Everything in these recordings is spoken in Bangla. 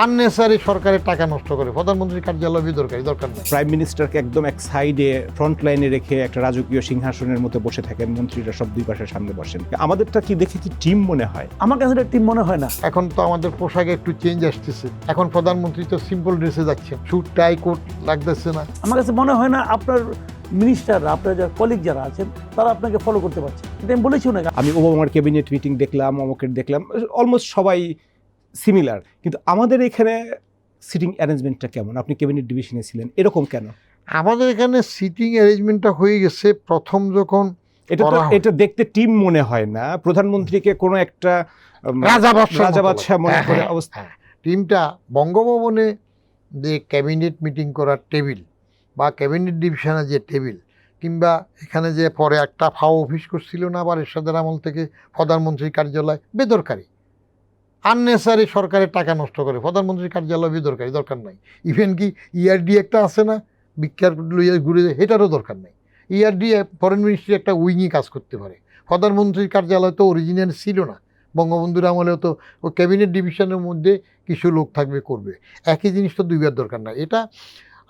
আননেসারি সরকারের টাকা নষ্ট করে প্রধানমন্ত্রীর কার্যালয় বেদরকারি, দরকার নেই। প্রাইম মিনিস্টারকে একদম এক সাইডে ফ্রন্ট লাইনে রেখে একটা রাজকীয় সিংহাসনের মতো বসে থাকেন, মন্ত্রীরা সব দুই পাশের সামনে বসেন। আমাদেরটা কি দেখে কি টিম মনে হয়? আমার কাছে এটা টিম মনে হয় না। এখন তো আমাদের পোশাকে একটু চেঞ্জ আসতেছে। এখন প্রধানমন্ত্রী তো সিম্পল ড্রেসে যাচ্ছেন, স্যুট টাই কোট লাগতেছে না। আমার কাছে মনে হয় না আপনার মিনিস্টাররা, আপনার যারা কলিগ যারা আছেন তারা আপনাকে ফলো করতে পারছে। এটা আমি বলেছি না। আমি ওবামার ক্যাবিনেট মিটিং দেখলাম, অমুকের দেখলাম, অলমোস্ট সবাই সিমিলার, কিন্তু আমাদের এখানে সিটিং অ্যারেঞ্জমেন্টটা কেমন? আপনি ক্যাবিনেট ডিভিশনে ছিলেন, এরকম কেন? আমাদের এখানে সিটিং অ্যারেঞ্জমেন্টটা হয়ে গেছে প্রথম যখন এটা দেখতে টিম মনে হয় না, প্রধানমন্ত্রীকে কোনো একটা রাজা বাদশাহ মনে করে অবস্থা। টিমটা বঙ্গভবনে যে ক্যাবিনেট মিটিং করার টেবিল বা ক্যাবিনেট ডিভিশনে যে টেবিল, কিংবা এখানে যে পরে একটা ফাও অফিস করছিল না আবার এরশাদের আমল থেকে প্রধানমন্ত্রীর কার্যালয়, বেদরকারি, আননেসারি সরকারের টাকা নষ্ট করে প্রধানমন্ত্রীর কার্যালয় বেদরকারি, দরকার নাই। ইভেন কি ইআরডি একটা আছে না, বিখ্যাত ঘুরে যায়, এটারও দরকার নেই। ইআরডি ফরেন মিনিস্ট্রি একটা উইংই কাজ করতে পারে। প্রধানমন্ত্রীর কার্যালয় তো অরিজিনাল ছিল না, বঙ্গবন্ধুর আমলেও তো ও ক্যাবিনেট ডিভিশনের মধ্যে কিছু লোক থাকবে, করবে। একই জিনিস তো দুইবার দরকার নাই। এটা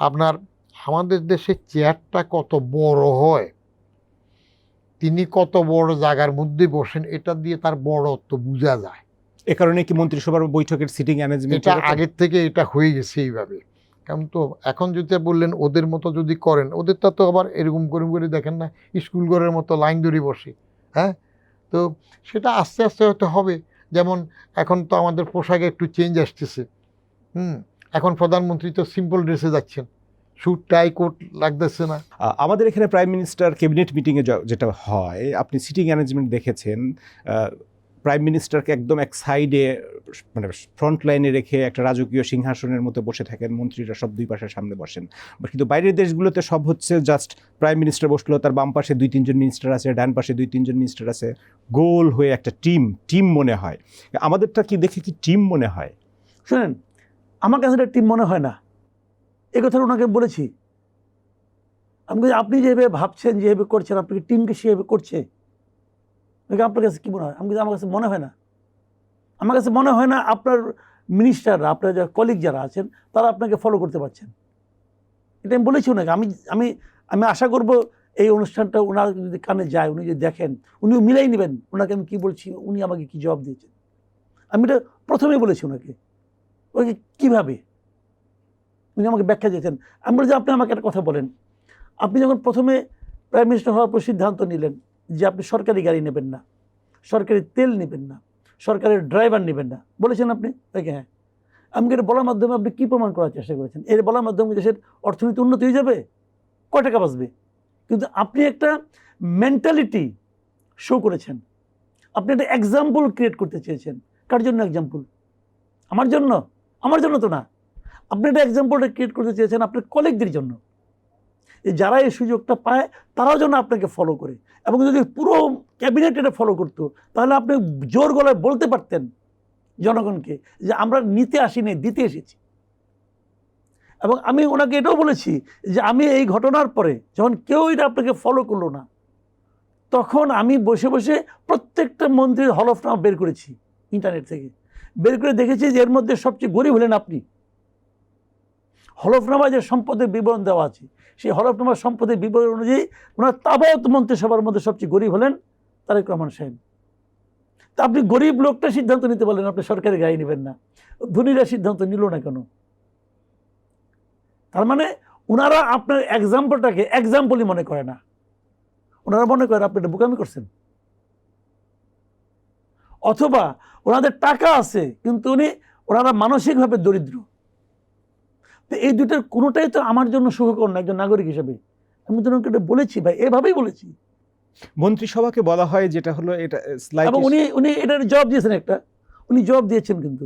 আপনার আমাদের দেশে চেয়ারটা কত বড় হয়, তিনি কত বড় জায়গার মধ্যে বসেন, এটা দিয়ে তার বড়ত্ব বোঝা যায়। এ কারণে কি মন্ত্রিসভার বৈঠকের সিটিং অ্যারেঞ্জমেন্ট এটা আগের থেকে এটা হয়ে গেছে এইভাবে। কারণ তো এখন যদি বললেন ওদের মতো যদি করেন, ওদেরটা তো আবার এরকম করে দেখেন না, স্কুল ঘরের মতো লাইন ধরে বসে। হ্যাঁ, তো সেটা আস্তে আস্তে হয়তো হবে। যেমন এখন তো আমাদের পোশাকে একটু চেঞ্জ আসতেছে। এখন প্রধানমন্ত্রী তো সিম্পল ড্রেসে যাচ্ছেন, স্যুট টাই কোট লাগতেছে না। আমাদের এখানে প্রাইম মিনিস্টার ক্যাবিনেট মিটিংয়ে যেটা হয়, আপনি সিটিং অ্যারেঞ্জমেন্ট দেখেছেন, প্রাইম মিনিস্টারকে একদম এক সাইডে মানে ফ্রন্ট লাইনে রেখে একটা রাজকীয় সিংহাসনের মতো বসে থাকেন, মন্ত্রীরা সব দুই পাশের সামনে বসেন। কিন্তু বাইরের দেশগুলোতে সব হচ্ছে জাস্ট প্রাইম মিনিস্টার বসলো, তার বাম পাশে 2-3 জন মিনিস্টার আছে, ডান পাশে 2-3 জন মিনিস্টার আছে, গোল হয়ে একটা টিম মনে হয়। আমাদেরটা কি দেখে কি টিম মনে হয়? শুনেন, আমার কাছে এটা টিম মনে হয় না। এ কথা ওনাকে বলেছি। আমি আপনি যেভাবে ভাবছেন, যেভাবে করছেন, আপনাকে টিমকে সেভাবে করছে, আপনার কাছে কি মনে হয়? আমার কাছে মনে হয় না। আমার কাছে মনে হয় না আপনার মিনিস্টাররা, আপনার যারা কলিগ যারা আছেন তারা আপনাকে ফলো করতে পারছেন। এটা আমি বলেছি ওনাকে। আমি আশা করব এই অনুষ্ঠানটা ওনার যদি কানে যায়, উনি যদি দেখেন, উনিও মিলাই নেবেন ওনাকে আমি কী বলছি, উনি আমাকে কী জবাব দিয়েছেন। আমি এটা প্রথমেই বলেছি ওনাকে। ওকে কীভাবে উনি আমাকে ব্যাখ্যা দিয়েছেন। আমি বলি যে আপনি আমাকে একটা কথা বলেন, আপনি যখন প্রথমে প্রাইম মিনিস্টার হওয়ার পর সিদ্ধান্ত নিলেন যে আপনি সরকারি গাড়ি নেবেন না, সরকারি তেল নেবেন না, সরকারের ড্রাইভার নেবেন না, বলেছেন আপনি? হ্যাঁ। আমাকে এটা বলার মাধ্যমে আপনি কী প্রমাণ করার চেষ্টা করেছেন? এর বলার মাধ্যমে দেশের অর্থনীতি উন্নতি হয়ে যাবে, কয় টাকা বাঁচবে? কিন্তু আপনি একটা মেন্টালিটি শো করেছেন, আপনি একটা এক্সাম্পল ক্রিয়েট করতে চেয়েছেন। কার জন্য এক্সাম্পল? আমার জন্য? আমার জন্য তো না। আপনি একটা এক্সাম্পলটা ক্রিয়েট করতে চেয়েছেন আপনার কলিগদের জন্য, যারা এই সুযোগটা পায় তারাও যেন আপনাকে ফলো করে। এবং যদি পুরো ক্যাবিনেট এটা ফলো করতো, তাহলে আপনি জোর গলায় বলতে পারতেন জনগণকে যে আমরা নিতে আসিনি, দিতে এসেছি। এবং আমি ওনাকে এটাও বলেছি যে আমি এই ঘটনার পরে যখন কেউ এটা আপনাকে ফলো করলো না, তখন আমি বসে বসে প্রত্যেকটা মন্ত্রীর হলফনামা বের করেছি, ইন্টারনেট থেকে বের করে দেখেছি যে এর মধ্যে সবচেয়ে গরিব হলেন আপনি। হলফনামায় যে সম্পদের বিবরণ দেওয়া আছে, সেই হলফনামার সম্পদের বিবরণ অনুযায়ী ওনার তাবায়ত মন্ত্রিসভার মধ্যে সবচেয়ে গরিব হলেন তারেক রহমান সাহেব। তা আপনি গরিব লোকটা সিদ্ধান্ত নিতে বলেন আপনি সরকারি গাড়ি নেবেন না, ধনীরা সিদ্ধান্ত নিল না কেন? তার মানে ওনারা আপনার এক্সাম্পলটাকে এক্সাম্পলই মনে করে না, ওনারা মনে করেন আপনি এটা বোকামি করছেন। অথবা ওনাদের টাকা আছে কিন্তু ওনারা মানসিকভাবে দরিদ্র। তো এই দুটোর কোনোটাই তো আমার জন্য সুখকর না একজন নাগরিক হিসেবে। আমি তো ওনাকে এটা বলেছি ভাই, এভাবেই বলেছি। মন্ত্রিসভাকে বলা হয় যেটা হলো এটা, এবং উনি এটার জবাব দিয়েছেন একটা, উনি জবাব দিয়েছেন, কিন্তু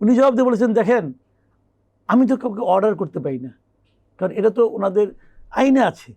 উনি জবাব দিয়ে বলেছেন দেখেন আমি তো কাউকে অর্ডার করতে পারি না, কারণ এটা তো ওনাদের আইনে আছে।